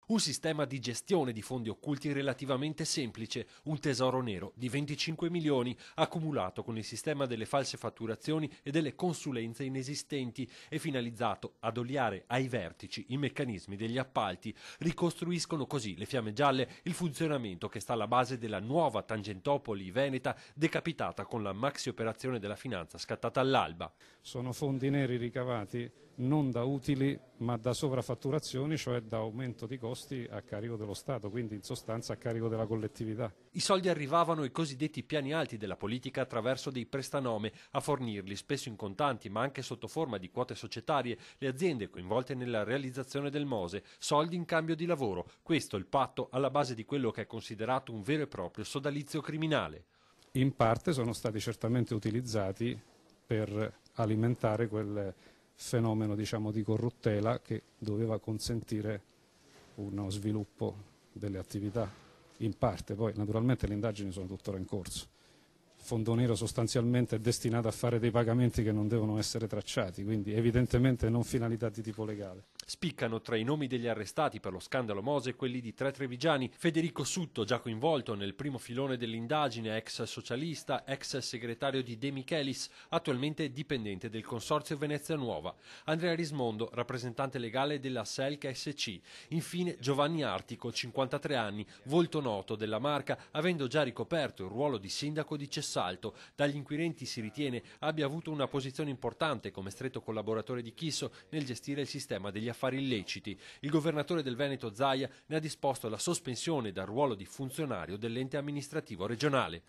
Un sistema di gestione di fondi occulti relativamente semplice, un tesoro nero di 25 milioni accumulato con il sistema delle false fatturazioni e delle consulenze inesistenti e finalizzato ad oliare ai vertici i meccanismi degli appalti. Ricostruiscono così le Fiamme Gialle il funzionamento che sta alla base della nuova Tangentopoli veneta decapitata con la maxi operazione della finanza scattata all'alba. Sono fondi neri ricavati non da utili ma da sovrafatturazioni, cioè da aumento di costi a carico dello Stato, quindi in sostanza a carico della collettività. I soldi arrivavano ai cosiddetti piani alti della politica attraverso dei prestanome, a fornirli spesso in contanti ma anche sotto forma di quote societarie le aziende coinvolte nella realizzazione del Mose, soldi in cambio di lavoro. Questo è il patto alla base di quello che è considerato un vero e proprio sodalizio criminale. In parte sono stati certamente utilizzati per alimentare quel fenomeno, diciamo, di corruttela che doveva consentire uno sviluppo delle attività. In parte, poi naturalmente le indagini sono tuttora in corso. Il fondo nero sostanzialmente è destinato a fare dei pagamenti che non devono essere tracciati, quindi evidentemente non finalità di tipo legale. Spiccano tra i nomi degli arrestati per lo scandalo Mose quelli di tre trevigiani: Federico Sutto, già coinvolto nel primo filone dell'indagine, ex socialista, ex segretario di De Michelis, attualmente dipendente del Consorzio Venezia Nuova; Andrea Rismondo, rappresentante legale della Selca SC; infine Giovanni Artico, 53 anni, volto noto della Marca, avendo già ricoperto il ruolo di sindaco di Cessalto. Dagli inquirenti si ritiene abbia avuto una posizione importante come stretto collaboratore di Chisso nel gestire il sistema degli affari illeciti. Il governatore del Veneto Zaia ne ha disposto la sospensione dal ruolo di funzionario dell'ente amministrativo regionale.